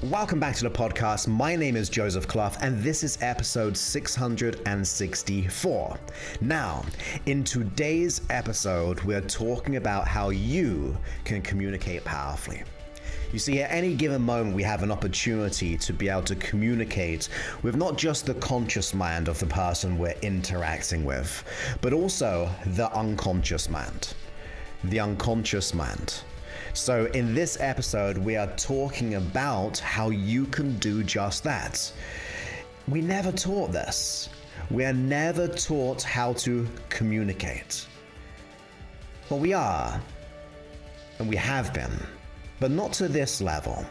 Welcome back to the podcast. My name is Joseph Clough, and this is episode 664. Now, in today's episode, we're talking about how you can communicate powerfully. You see, at any given moment, we have an opportunity to be able to communicate with not just the conscious mind of the person we're interacting with, but also the unconscious mind. The unconscious mind. So in this episode, we are talking about how you can do just that. We never taught this. We are never taught how to communicate. Well, we are, and we have been, but not to this level,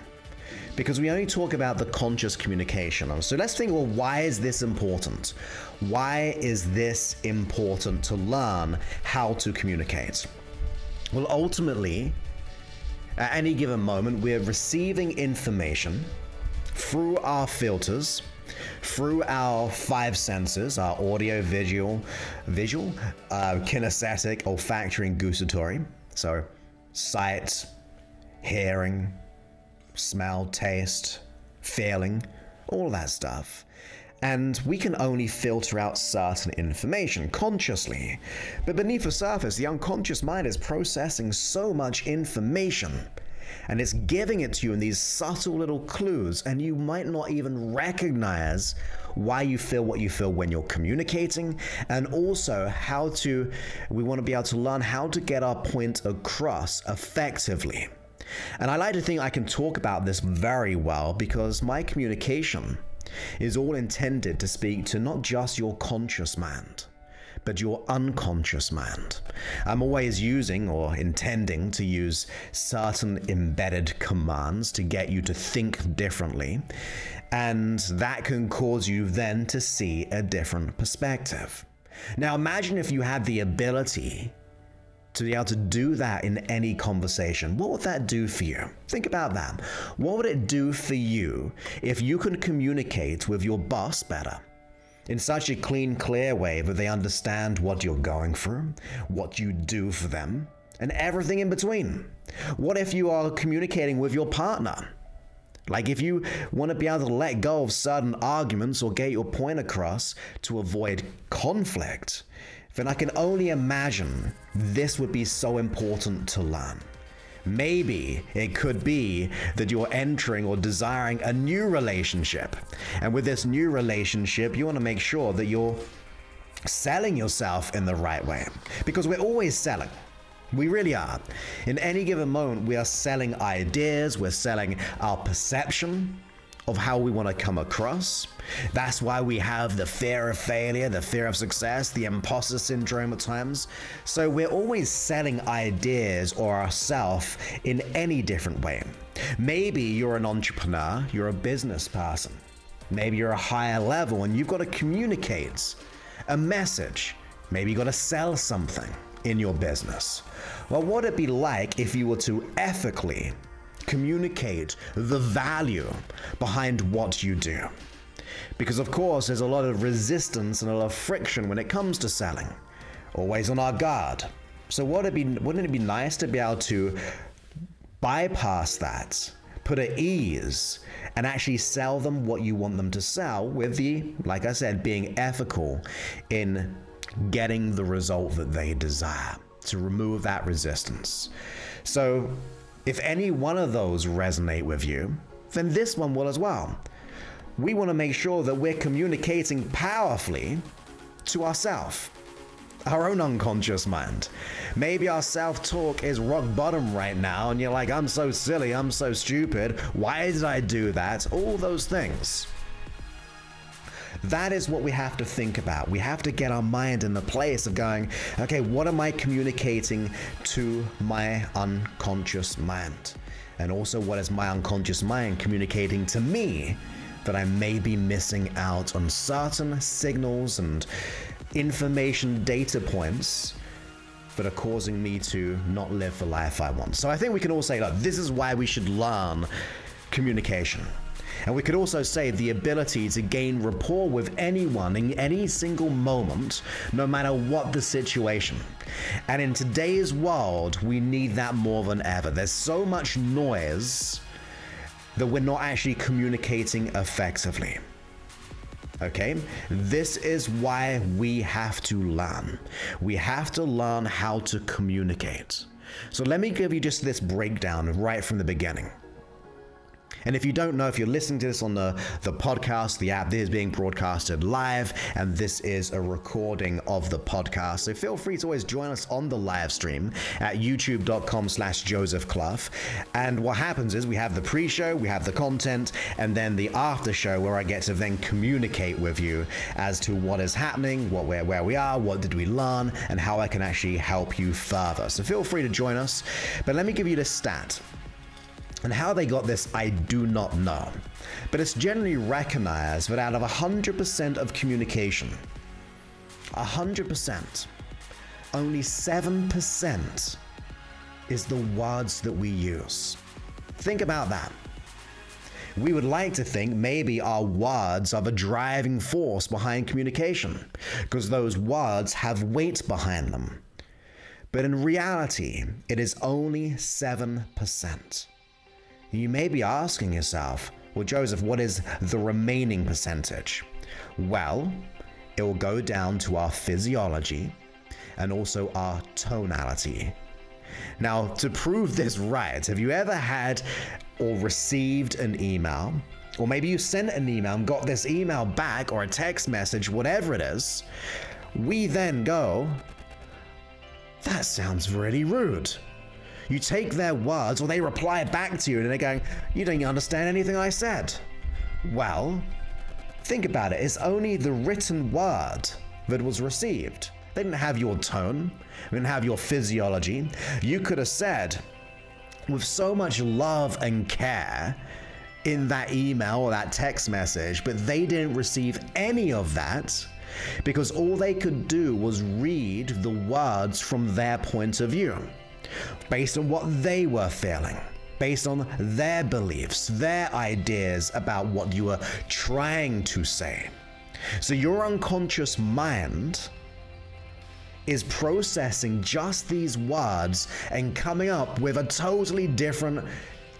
because we only talk about the conscious communication. So let's think, well, why is this important? Why is this important to learn how to communicate? Well, ultimately, at any given moment, we're receiving information through our filters, through our five senses, our audio, visual, kinesthetic, olfactory, and gustatory. So sight, hearing, smell, taste, feeling, all that stuff. And we can only filter out certain information consciously. But beneath the surface, the unconscious mind is processing so much information, and it's giving it to you in these subtle little clues, and you might not even recognize why you feel what you feel when you're communicating, and also we want to be able to learn how to get our point across effectively. And I like to think I can talk about this very well because my communication is all intended to speak to not just your conscious mind, but your unconscious mind. I'm always using or intending to use certain embedded commands to get you to think differently, and that can cause you then to see a different perspective. Now imagine if you had the ability to be able to do that in any conversation. What would that do for you? Think about that. What would it do for you if you could communicate with your boss better in such a clean, clear way that they understand what you're going through, what you do for them, and everything in between? What if you are communicating with your partner? Like if you want to be able to let go of certain arguments or get your point across to avoid conflict, then I can only imagine this would be so important to learn. Maybe it could be that you're entering or desiring a new relationship. And with this new relationship, you want to make sure that you're selling yourself in the right way. Because we're always selling. We really are. In any given moment, we are selling ideas, we're selling our perception of how we want to come across. That's why we have the fear of failure, the fear of success, the imposter syndrome at times. So we're always selling ideas or ourselves in any different way. Maybe you're an entrepreneur, you're a business person. Maybe you're a higher level and you've got to communicate a message. Maybe you've got to sell something in your business. Well, what would it be like if you were to ethically communicate the value behind what you do? Because of course there's a lot of resistance and a lot of friction when it comes to selling. Always on our guard. So wouldn't it be nice to be able to bypass that, put at ease, and actually sell them what you want them to sell with like I said, being ethical in getting the result that they desire, to remove that resistance. So if any one of those resonate with you, then this one will as well. We want to make sure that we're communicating powerfully to ourselves, our own unconscious mind. Maybe our self-talk is rock bottom right now and you're like, I'm so silly, I'm so stupid, why did I do that? All those things. That is what we have to think about. We have to get our mind in the place of going, okay, what am I communicating to my unconscious mind? And also, what is my unconscious mind communicating to me that I may be missing out on certain signals and information data points that are causing me to not live the life I want? So I think we can all say, look, this is why we should learn communication. And we could also say the ability to gain rapport with anyone in any single moment, no matter what the situation. And in today's world, we need that more than ever. There's so much noise that we're not actually communicating effectively. Okay? This is why we have to learn. We have to learn how to communicate. So let me give you just this breakdown right from the beginning. And if you don't know, if you're listening to this on the podcast, the app, this is being broadcasted live, and this is a recording of the podcast. So feel free to always join us on the live stream at youtube.com/Joseph Clough. And what happens is we have the pre-show, we have the content, and then the after show where I get to then communicate with you as to what is happening, where we are, what did we learn, and how I can actually help you further. So feel free to join us. But let me give you this stat. And how they got this, I do not know. But it's generally recognized that out of 100% of communication, 100%, only 7% is the words that we use. Think about that. We would like to think maybe our words are the driving force behind communication, because those words have weight behind them. But in reality, it is only 7%. You may be asking yourself, well, Joseph, what is the remaining percentage? Well, it will go down to our physiology and also our tonality. Now, to prove this right, have you ever had or received an email, or maybe you sent an email and got this email back or a text message, whatever it is, we then go, that sounds really rude. You take their words, or they reply back to you, and they're going, you don't understand anything I said. Well, think about it. It's only the written word that was received. They didn't have your tone. They didn't have your physiology. You could have said, with so much love and care in that email or that text message, but they didn't receive any of that because all they could do was read the words from their point of view, based on what they were feeling, based on their beliefs, their ideas about what you were trying to say. So your unconscious mind is processing just these words and coming up with a totally different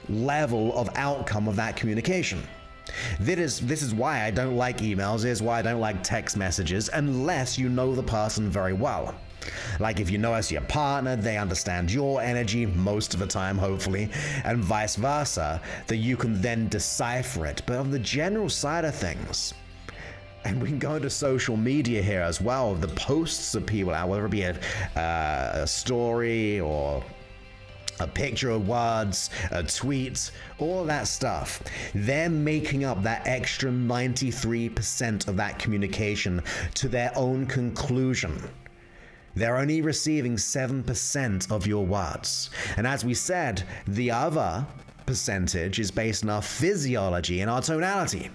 level of outcome of that communication. This is why I don't like emails, this is why I don't like text messages unless you know the person very well. Like if you know as your partner, they understand your energy most of the time, hopefully, and vice versa, that you can then decipher it. But on the general side of things, and we can go into social media here as well, the posts of people out, whether it be a story or a picture of words, a tweet, all that stuff, they're making up that extra 93% of that communication to their own conclusion. They're only receiving 7% of your words. And as we said, the other percentage is based on our physiology and our tonality.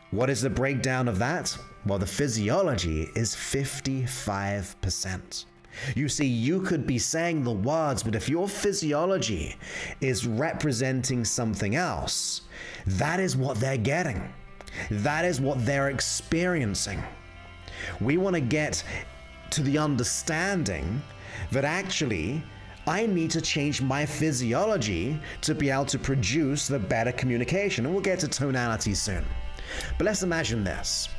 What is the breakdown of that? Well, the physiology is 55%. You see, you could be saying the words, but if your physiology is representing something else, that is what they're getting. That is what they're experiencing. We want to get to the understanding that actually I need to change my physiology to be able to produce the better communication. And we'll get to tonality soon. But let's imagine this.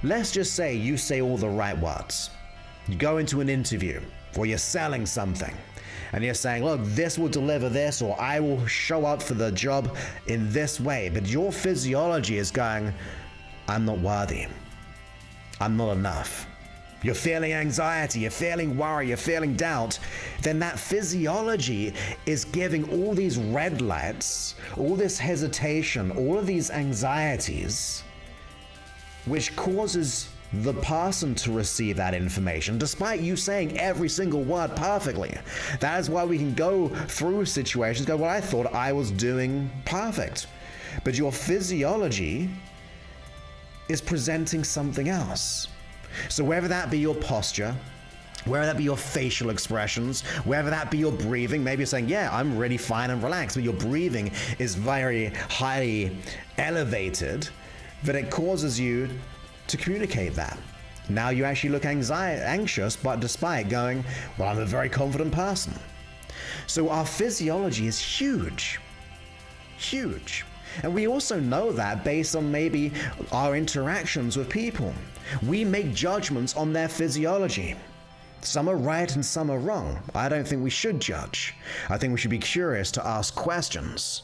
Let's just say you say all the right words. You go into an interview or you're selling something and you're saying, look, this will deliver this, or I will show up for the job in this way. But your physiology is going, I'm not worthy. I'm not enough. You're feeling anxiety, you're feeling worry, you're feeling doubt, then that physiology is giving all these red lights, all this hesitation, all of these anxieties, which causes the person to receive that information, despite you saying every single word perfectly. That is why we can go through situations, go, well, I thought I was doing perfect. But your physiology is presenting something else. So whether that be your posture, whether that be your facial expressions, whether that be your breathing, maybe you're saying, yeah, I'm really fine and relaxed, but your breathing is very highly elevated, that it causes you to communicate that. Now you actually look anxious, but despite going, well, I'm a very confident person. So our physiology is huge. Huge. And we also know that based on maybe our interactions with people. We make judgments on their physiology. Some are right and some are wrong. I don't think we should judge. I think we should be curious to ask questions.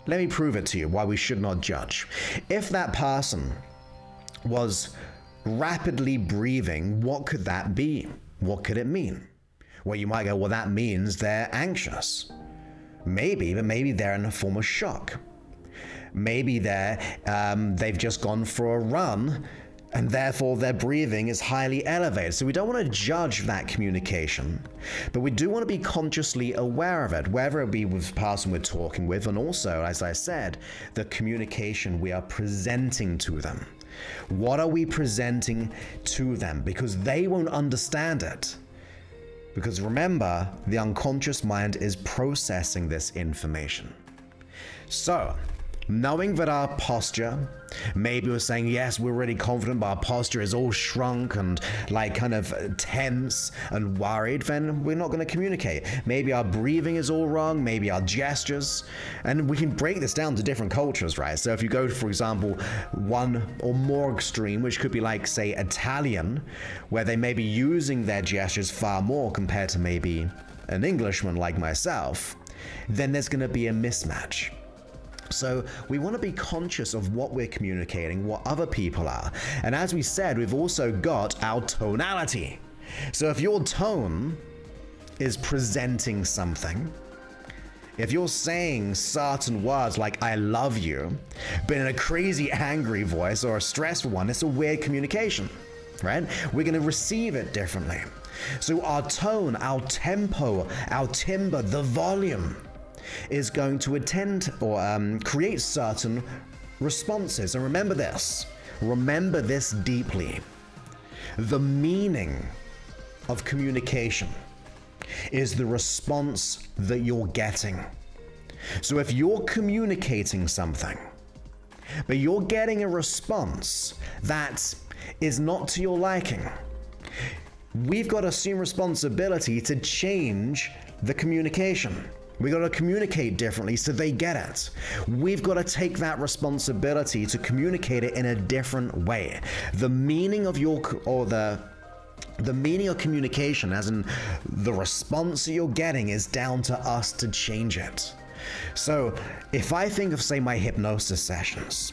Let me prove it to you why we should not judge. If that person was rapidly breathing, what could that be? What could it mean? Well, you might go, well, that means they're anxious. Maybe, but maybe they're in a form of shock. Maybe they've just gone for a run, and therefore their breathing is highly elevated. So we don't want to judge that communication, but we do want to be consciously aware of it, whether it be with the person we're talking with, and also, as I said, the communication we are presenting to them. What are we presenting to them? Because they won't understand it. Because remember, the unconscious mind is processing this information. So, knowing that our posture, maybe we're saying, yes, we're really confident, but our posture is all shrunk and like kind of tense and worried, then we're not going to communicate. Maybe our breathing is all wrong, maybe our gestures, and we can break this down to different cultures, right? So if you go to, for example, one or more extreme, which could be like, say, Italian, where they may be using their gestures far more compared to maybe an Englishman like myself, then there's going to be a mismatch. So we want to be conscious of what we're communicating, what other people are. And as we said, we've also got our tonality. So if your tone is presenting something, if you're saying certain words like I love you, but in a crazy angry voice or a stressful one, it's a weird communication, right? We're going to receive it differently. So our tone, our tempo, our timbre, the volume is going to attend or create certain responses. And remember this deeply. The meaning of communication is the response that you're getting. So if you're communicating something, but you're getting a response that is not to your liking, we've got to assume responsibility to change the communication. We got to communicate differently so they get it. We've got to take that responsibility to communicate it in a different way. The meaning of the meaning of communication, as in the response that you're getting, is down to us to change it. So if I think of, say, my hypnosis sessions,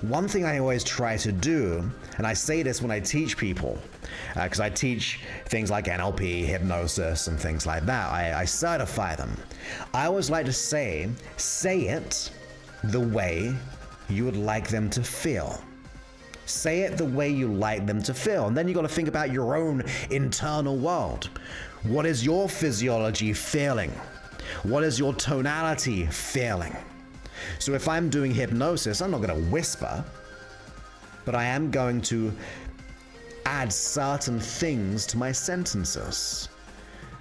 one thing I always try to do, and I say this when I teach people, because I teach things like NLP, hypnosis, and things like that. I certify them. I always like to say it the way you would like them to feel. Say it the way you like them to feel. And then you got to think about your own internal world. What is your physiology feeling? What is your tonality feeling? So if I'm doing hypnosis, I'm not going to whisper, but I am going to add certain things to my sentences.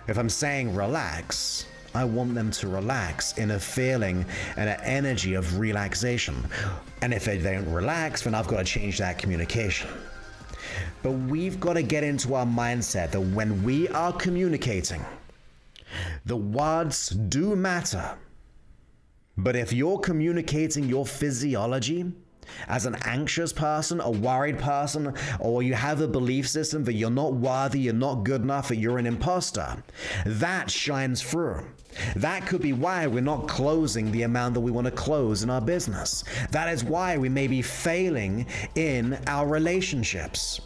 If I'm saying relax, I want them to relax in a feeling and an energy of relaxation. And if they don't relax, then I've got to change that communication. But we've got to get into our mindset that when we are communicating, the words do matter. But if you're communicating your physiology as an anxious person, a worried person, or you have a belief system that you're not worthy, you're not good enough, that you're an imposter, that shines through. That could be why we're not closing the amount that we want to close in our business. That is why we may be failing in our relationships.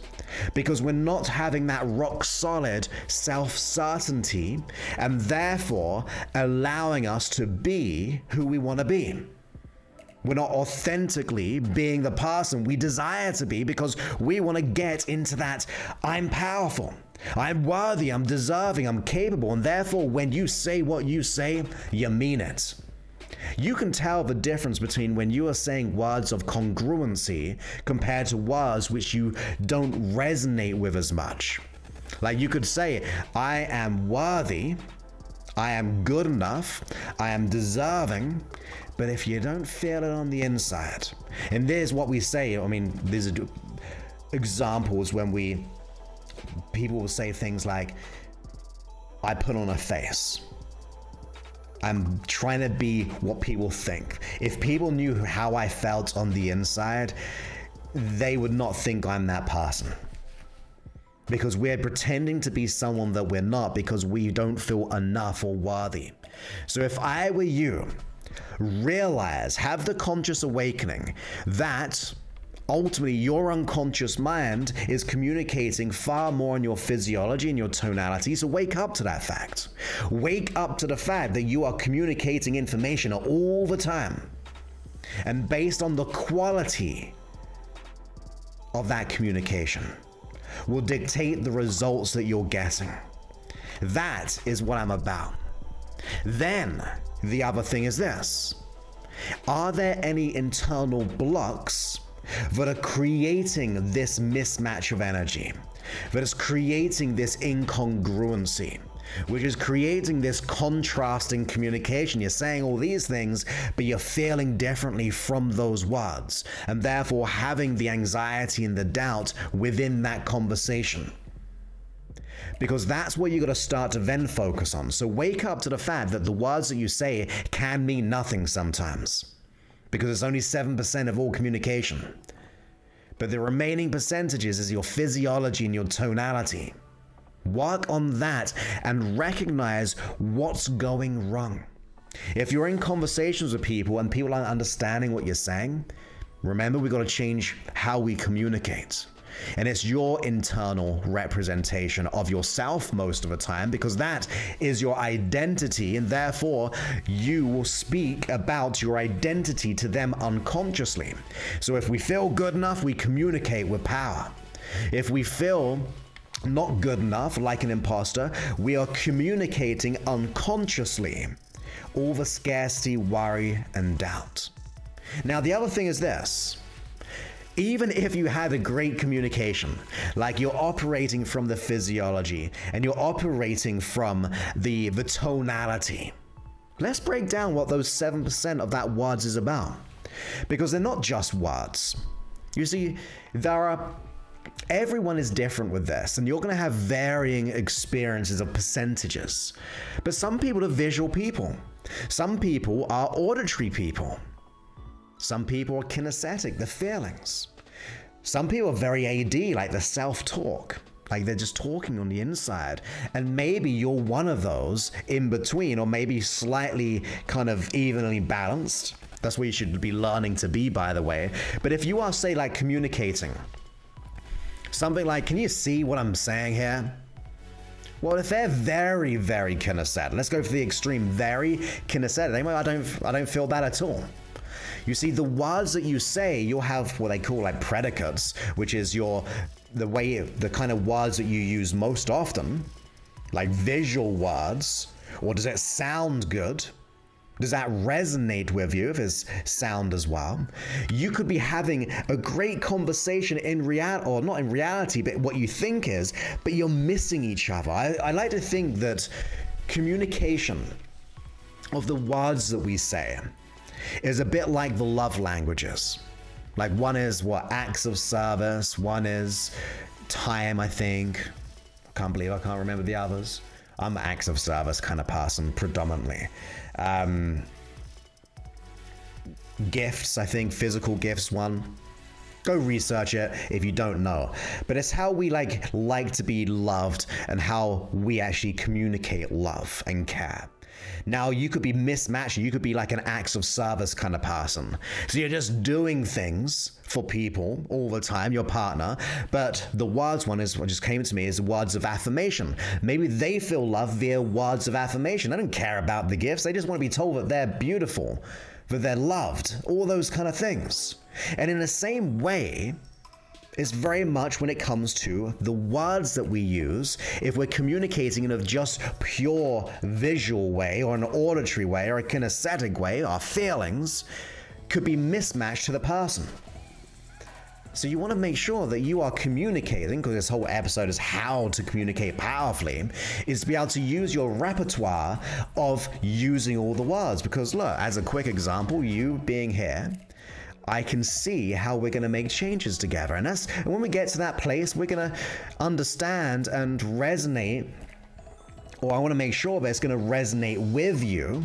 Because we're not having that rock solid self-certainty and therefore allowing us to be who we want to be. We're not authentically being the person we desire to be because we want to get into that I'm powerful, I'm worthy, I'm deserving, I'm capable, and therefore when you say what you say, you mean it. You can tell the difference between when you are saying words of congruency compared to words which you don't resonate with as much. Like you could say, I am worthy, I am good enough, I am deserving, but if you don't feel it on the inside, and there's what we say, I mean, there's examples when people will say things like, I put on a face. I'm trying to be what people think. If people knew how I felt on the inside, they would not think I'm that person. Because we're pretending to be someone that we're not because we don't feel enough or worthy. So if I were you, realize, have the conscious awakening that ultimately your unconscious mind is communicating far more in your physiology and your tonality. So wake up to that fact. Wake up to the fact that you are communicating information all the time. And based on the quality of that communication will dictate the results that you're getting. That is what I'm about. Then the other thing is this. Are there any internal blocks that are creating this mismatch of energy, that is creating this incongruency, which is creating this contrasting communication? You're saying all these things, but you're feeling differently from those words, and therefore having the anxiety and the doubt within that conversation. Because that's what you got to start to then focus on. So wake up to the fact that the words that you say can mean nothing sometimes, because it's only 7% of all communication. But the remaining percentages is your physiology and your tonality. Work on that and recognize what's going wrong. If you're in conversations with people and people aren't understanding what you're saying, remember we got to change how we communicate. And it's your internal representation of yourself most of the time, because that is your identity, and therefore you will speak about your identity to them unconsciously. So if we feel good enough, we communicate with power. If we feel not good enough, like an imposter, we are communicating unconsciously all the scarcity, worry, and doubt. Now, the other thing is this. Even if you had a great communication, like you're operating from the physiology and you're operating from the tonality, let's break down what those 7% of that words is about. Because they're not just words. You see, everyone is different with this, and you're going to have varying experiences of percentages. But some people are visual people. Some people are auditory people. Some people are kinesthetic, the feelings. Some people are very AD, like the self-talk, like they're just talking on the inside. And maybe you're one of those in between, or maybe slightly kind of evenly balanced. That's what you should be learning to be, by the way. But if you are, say, like communicating, something like, can you see what I'm saying here? Well, if they're very, very kinesthetic, let's go for the extreme, very kinesthetic. I don't feel that at all. You see, the words that you say, you'll have what they call like predicates, which is the kind of words that you use most often, like visual words. Or does it sound good? Does that resonate with you if it's sound as well? You could be having a great conversation in reality, or not in reality, but what you think is, but you're missing each other. I like to think that communication of the words that we say is a bit like the love languages. Like one is acts of service, one is time, I think. I can't believe I can't remember the others. I'm an acts of service kind of person predominantly. Gifts, I think, physical gifts one. Go research it if you don't know. But it's how we like to be loved and how we actually communicate love and care. Now, you could be mismatched. You could be like an acts of service kind of person. So you're just doing things for people all the time, your partner. But the words one is what just came to me is words of affirmation. Maybe they feel love via words of affirmation. They don't care about the gifts. They just want to be told that they're beautiful, that they're loved, all those kind of things. And in the same way, it's very much when it comes to the words that we use. If we're communicating in a just pure visual way, or an auditory way, or a kinesthetic way, our feelings could be mismatched to the person. So you want to make sure that you are communicating, because this whole episode is how to communicate powerfully, is to be able to use your repertoire of using all the words. Because look, as a quick example, you being here, I can see how we're going to make changes together. And when we get to that place, we're going to understand and resonate, or I want to make sure that it's going to resonate with you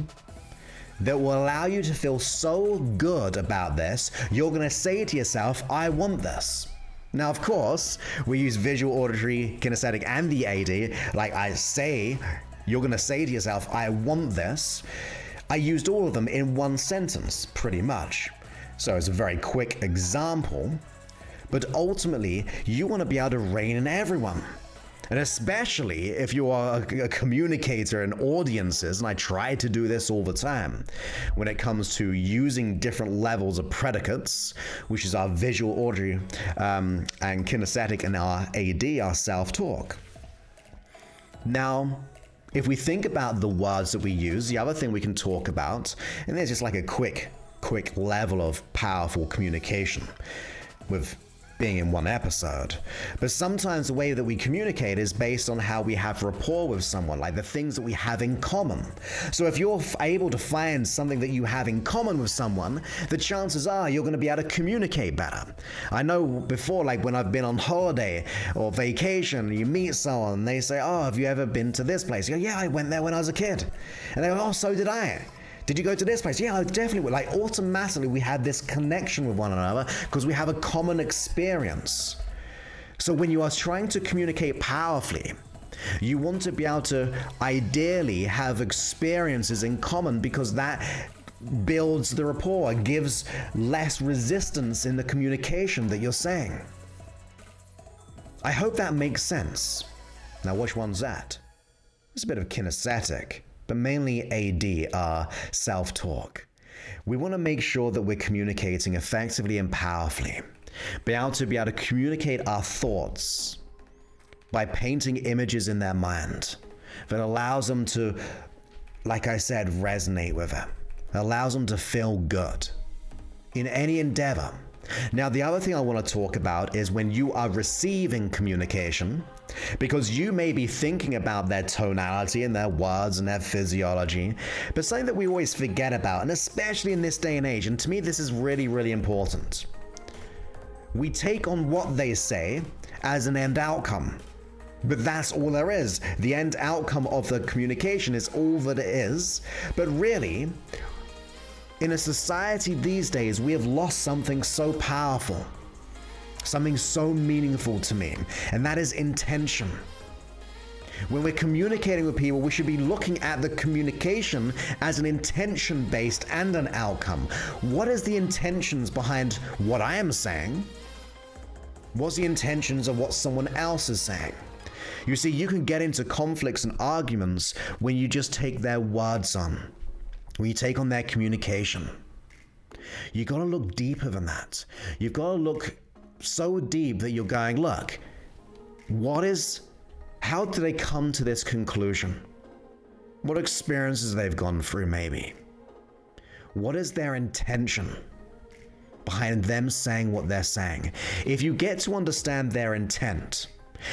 that will allow you to feel so good about this, you're going to say to yourself, I want this. Now, of course, we use visual, auditory, kinesthetic, and the AD. Like I say, you're going to say to yourself, I want this. I used all of them in one sentence, pretty much. So it's a very quick example. But ultimately, you want to be able to rein in everyone. And especially if you are a communicator in audiences, and I try to do this all the time, when it comes to using different levels of predicates, which is our visual, auditory, and kinesthetic, and our AD, our self-talk. Now, if we think about the words that we use, the other thing we can talk about, and there's just like a quick level of powerful communication with being in one episode. But sometimes the way that we communicate is based on how we have rapport with someone, like the things that we have in common. So if you're able to find something that you have in common with someone, the chances are you're going to be able to communicate better. I know before, like when I've been on holiday or vacation, you meet someone and they say, oh, have you ever been to this place? You go, yeah, I went there when I was a kid. And they go, oh, so did I. Did you go to this place? Yeah, I definitely would. Like automatically we had this connection with one another because we have a common experience. So when you are trying to communicate powerfully, you want to be able to ideally have experiences in common because that builds the rapport, gives less resistance in the communication that you're saying. I hope that makes sense. Now, which one's that? It's a bit of kinesthetic, but mainly AD, self-talk. We want to make sure that we're communicating effectively and powerfully. Be able to communicate our thoughts by painting images in their mind that allows them to, like I said, resonate with it. It allows them to feel good in any endeavor. Now, the other thing I want to talk about is when you are receiving communication, because you may be thinking about their tonality and their words and their physiology, but something that we always forget about, and especially in this day and age, and to me this is really, really important. We take on what they say as an end outcome, but that's all there is. The end outcome of the communication is all that it is, but really, in a society these days, we have lost something so powerful, something so meaningful to me, and that is intention. When we're communicating with people, we should be looking at the communication as an intention-based and an outcome. What is the intentions behind what I am saying? What's the intentions of what someone else is saying? You see, you can get into conflicts and arguments when you just take their words on. When you take on their communication. You got to look deeper than that. You've got to look so deep that you're going, look, how did they come to this conclusion? What experiences they've gone through maybe? What is their intention behind them saying what they're saying? If you get to understand their intent,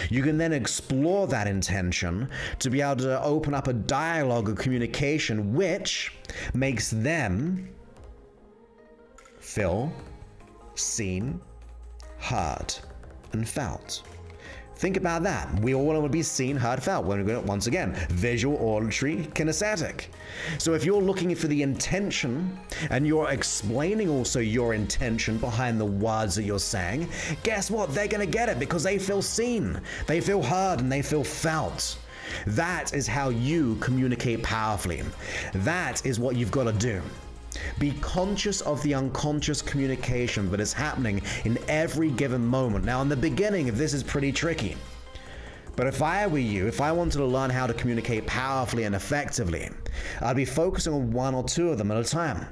you can then explore that intention to be able to open up a dialogue of communication which makes them feel seen, heard, and felt. Think about that. We all want to be seen, heard, felt. Once again, visual, auditory, kinesthetic. So if you're looking for the intention and you're explaining also your intention behind the words that you're saying, guess what? They're going to get it because they feel seen, they feel heard, and they feel felt. That is how you communicate powerfully. That is what you've got to do. Be conscious of the unconscious communication that is happening in every given moment. Now, in the beginning, this is pretty tricky. But if I were you, if I wanted to learn how to communicate powerfully and effectively, I'd be focusing on one or two of them at a time.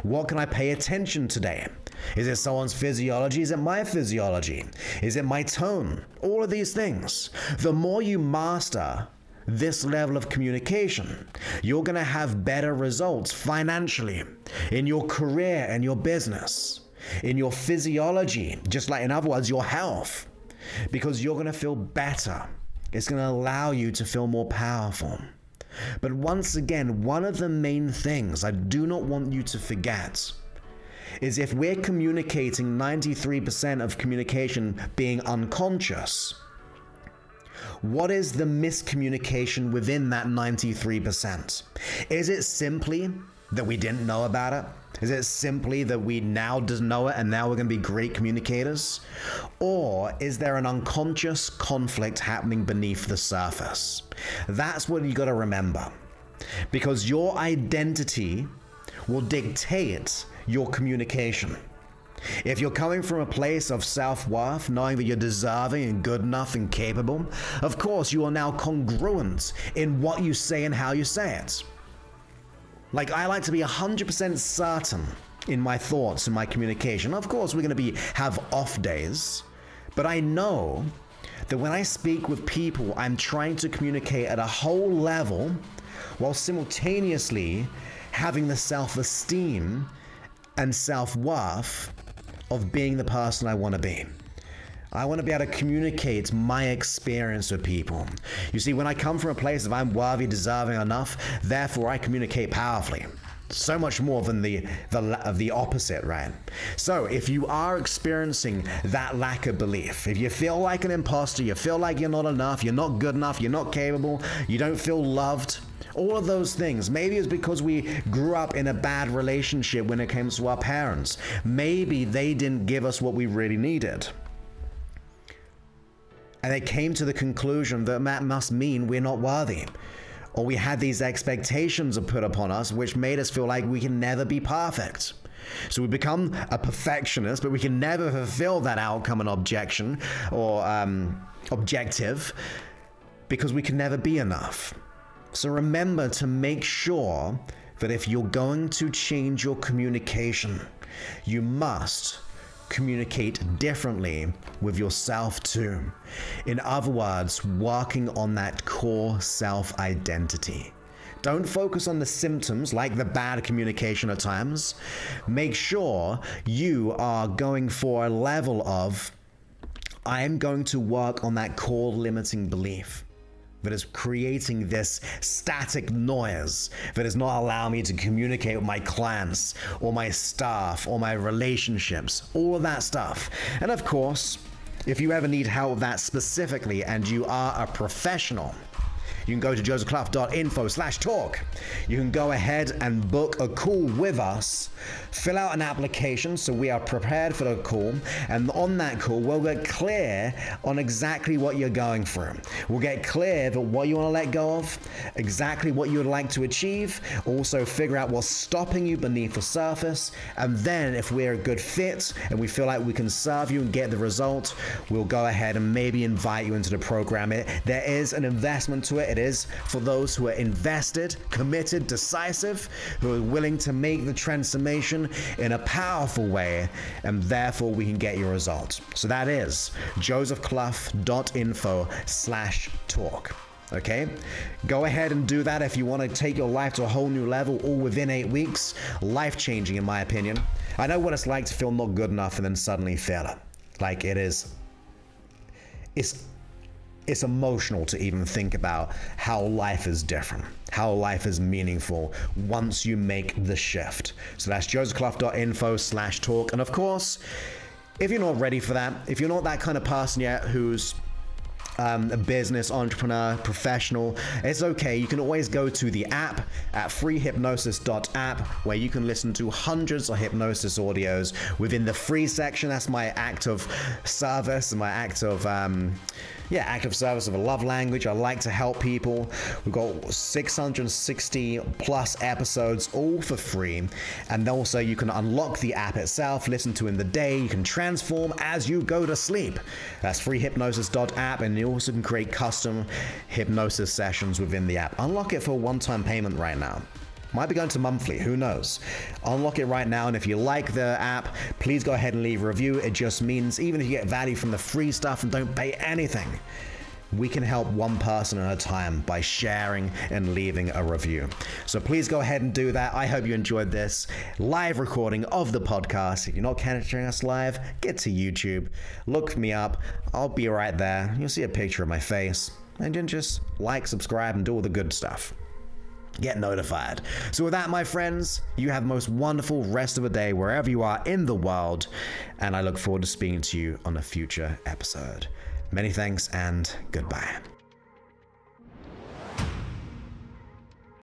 What can I pay attention today? Is it someone's physiology? Is it my physiology? Is it my tone? All of these things. The more you master this level of communication, you're going to have better results financially, in your career and your business, in your physiology, just like in other words, your health, because you're going to feel better. It's going to allow you to feel more powerful. But once again, one of the main things I do not want you to forget is if we're communicating 93% of communication being unconscious, what is the miscommunication within that 93%? Is it simply that we didn't know about it? Is it simply that we now just know it and now we're going to be great communicators? Or is there an unconscious conflict happening beneath the surface? That's what you got to remember. Because your identity will dictate your communication. If you're coming from a place of self-worth, knowing that you're deserving and good enough and capable, of course you are now congruent in what you say and how you say it. Like, I like to be 100% certain in my thoughts and my communication. Of course, we're going to have off days, but I know that when I speak with people, I'm trying to communicate at a whole level while simultaneously having the self-esteem and self-worth of being the person I want to be. I want to be able to communicate my experience with people. You see, when I come from a place of I'm worthy, deserving enough, therefore I communicate powerfully. So much more than the opposite, right? So if you are experiencing that lack of belief, if you feel like an imposter, you feel like you're not enough, you're not good enough, you're not capable, you don't feel loved, all of those things. Maybe it's because we grew up in a bad relationship when it comes to our parents. Maybe they didn't give us what we really needed. And they came to the conclusion that that must mean we're not worthy. Or we had these expectations put upon us which made us feel like we can never be perfect. So we become a perfectionist, but we can never fulfill that outcome and objection or objective because we can never be enough. So remember to make sure that if you're going to change your communication, you must communicate differently with yourself too. In other words, working on that core self-identity. Don't focus on the symptoms like the bad communication at times. Make sure you are going for a level of, I am going to work on that core limiting belief that is creating this static noise that is not allowing me to communicate with my clients or my staff or my relationships, all of that stuff. And of course, if you ever need help with that specifically and you are a professional, you can go to josephclough.info/talk. You can go ahead and book a call with us, fill out an application so we are prepared for the call, and on that call we'll get clear on exactly what you're going through. We'll get clear that what you want to let go of, exactly what you would like to achieve, also figure out what's stopping you beneath the surface, and then if we're a good fit and we feel like we can serve you and get the result, we'll go ahead and maybe invite you into the program. There is an investment to it. It is for those who are invested, committed, decisive, who are willing to make the transformation in a powerful way, and therefore we can get your results. So that is josephclough.info/talk. Okay? Go ahead and do that if you want to take your life to a whole new level, all within 8 weeks. Life-changing, in my opinion. I know what it's like to feel not good enough and then suddenly fail it. Like, it's emotional to even think about how life is different, how life is meaningful once you make the shift. So that's josephclough.info/talk. And of course, if you're not ready for that, if you're not that kind of person yet who's a business, entrepreneur, professional, it's okay. You can always go to the app at freehypnosis.app where you can listen to hundreds of hypnosis audios within the free section. That's my act of service and my act of service of a love language. I like to help people. We've got 660 plus episodes, all for free. And also you can unlock the app itself, listen to in the day. You can transform as you go to sleep. That's freehypnosis.app, and you also can create custom hypnosis sessions within the app. Unlock it for a one-time payment right now. Might be going to monthly, who knows? Unlock it right now, and if you like the app, please go ahead and leave a review. It just means even if you get value from the free stuff and don't pay anything, we can help one person at a time by sharing and leaving a review. So please go ahead and do that. I hope you enjoyed this live recording of the podcast. If you're not catching us live, get to YouTube, look me up. I'll be right there. You'll see a picture of my face, and then just like, subscribe, and do all the good stuff. Get notified. So with that, my friends, you have the most wonderful rest of the day wherever you are in the world, and I look forward to speaking to you on a future episode. Many thanks and goodbye.